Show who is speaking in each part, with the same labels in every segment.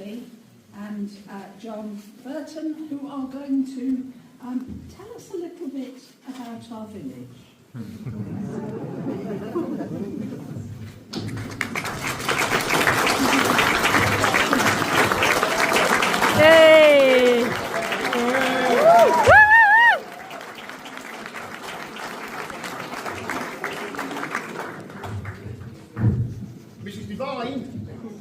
Speaker 1: Blakey and John Burton, who are going to tell us a little bit about our village.
Speaker 2: Yay!
Speaker 3: Mrs. Devine!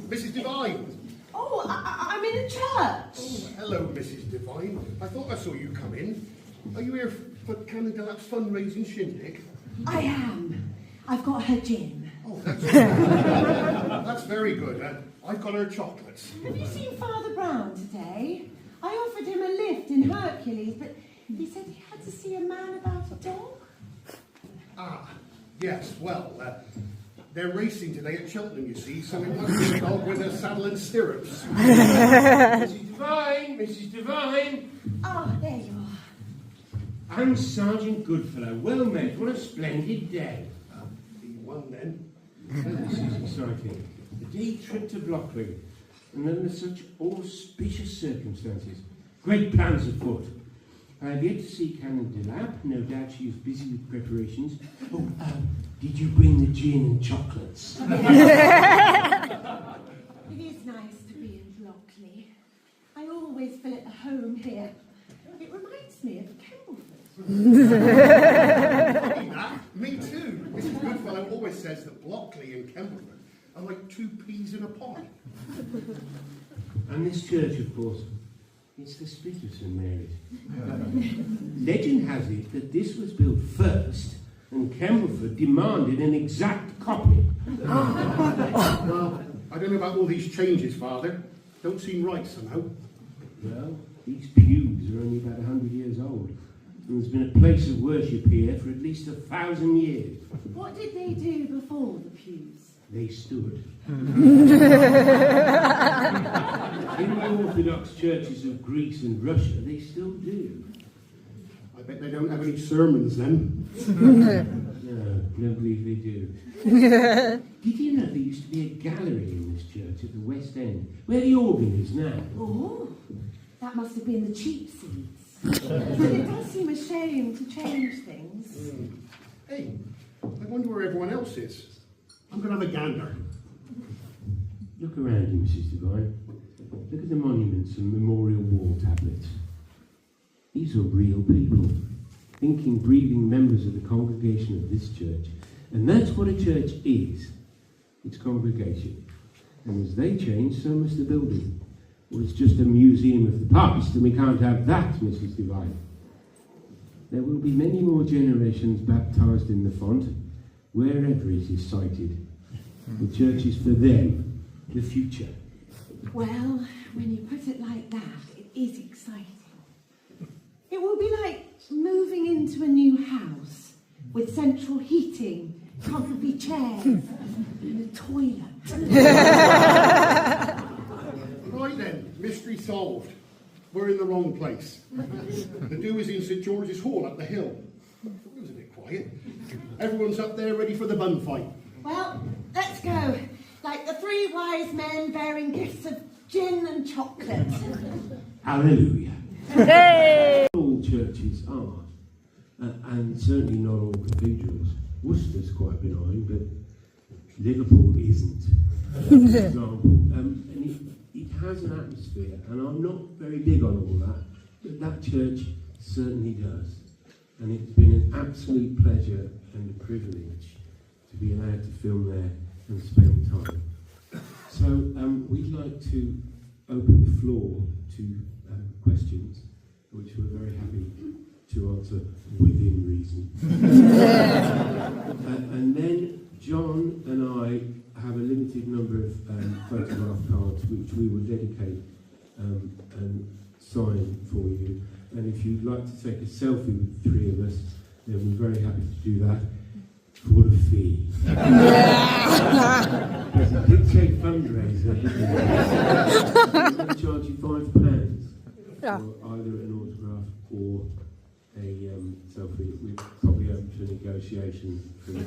Speaker 3: Mrs. Devine!
Speaker 4: Oh, I'm in a church.
Speaker 3: Oh, hello, Mrs. Devine. I thought I saw you come in. Are you here for Canon Delap's fundraising shindig?
Speaker 4: I am. I've got her gin.
Speaker 3: Oh, that's that's very good. I've got her chocolates.
Speaker 4: Have you seen Father Brown today? I offered him a lift in Hercules, but he said he had to see a man about a dog.
Speaker 3: Ah, yes, well, they're racing today at Cheltenham, you see, so it must be a dog with a saddle and stirrups.
Speaker 5: Mrs. Devine! Mrs. Devine!
Speaker 4: Ah, there you are.
Speaker 5: I'm Sergeant Goodfellow. Well met. What a splendid day.
Speaker 3: One then.
Speaker 5: This is exciting. A day trip to Blockley, and under such auspicious circumstances. Great plans afoot. I have yet to see Canon Delap. No doubt she is busy with preparations. Oh, did you bring the gin and chocolates?
Speaker 4: It is nice to be in Blockley. I always feel at home here. It reminds me of Kembleford.
Speaker 3: Me too. Mrs. Goodfellow always says that Blockley and Kembleford are like two peas in a pod.
Speaker 5: And this church, of course, it's the split of St Mary's. Legend has it that this was built first, and Kembleford demanded an exact copy.
Speaker 3: Well, I don't know about all these changes, Father. Don't seem right somehow.
Speaker 5: Well, these pews are only about 100 years old, and there's been a place of worship here for at least 1,000 years.
Speaker 4: What did they do before the pews?
Speaker 5: They stood. In the Orthodox churches of Greece and Russia, they still do.
Speaker 3: I bet they don't have any sermons then.
Speaker 5: No, don't believe they do. Did you know there used to be a gallery in this church at the West End, where the organ is now?
Speaker 4: Oh, that must have been the cheap seats. But it does seem a shame to change things.
Speaker 3: Hey, I wonder where everyone else is. I'm going to have a gander.
Speaker 5: Look around you, Mrs. Devine. Look at the monuments and memorial wall tablets. These are real people, thinking, breathing members of the congregation of this church. And that's what a church is. It's congregation. And as they change, so must the building. Or it's just a museum of the past, and we can't have that, Mrs. Devine. There will be many more generations baptised in the font, wherever it is sited. The church is for them, the future.
Speaker 4: Well, when you put it like that, it is exciting. It will be like moving into a new house with central heating, comfy chairs, and a toilet.
Speaker 3: Right then, mystery solved. We're in the wrong place. The do is in St George's Hall up the hill. It was a bit quiet. Everyone's up there ready for the bun fight.
Speaker 4: Well, let's go. Like the three wise men bearing gifts of gin and chocolate.
Speaker 5: Hallelujah.
Speaker 2: Hey!
Speaker 5: All churches are, and certainly not all cathedrals. Worcester's quite benign, but Liverpool isn't. For example, and it has an atmosphere, and I'm not very big on all that, but that church certainly does. And it's been an absolute pleasure and a privilege to be allowed to film there and spend time. So we'd like to open the floor to questions, which we're very happy to answer within reason. And then John and I have a limited number of photograph cards which we will dedicate and sign for you. And if you'd like to take a selfie with the three of us, then we're very happy to do that for a fee. Because it did say fundraiser, didn't it? We're going to charge you £5 for either an autograph or a selfie. We're probably open to negotiation. For the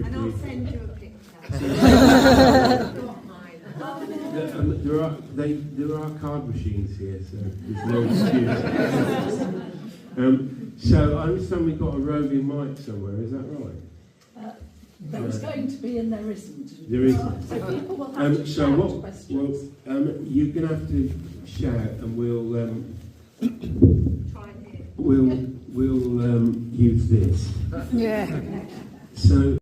Speaker 4: And I'll send you a picture.
Speaker 5: There are card machines here, so there's no excuse. So I understand we've got a roving mic somewhere, is that right?
Speaker 1: There was going to be and there isn't.
Speaker 5: There isn't.
Speaker 1: So people will have to
Speaker 5: So
Speaker 1: shout questions.
Speaker 5: you're going to have to shout, and we'll use this.
Speaker 2: Yeah.
Speaker 5: So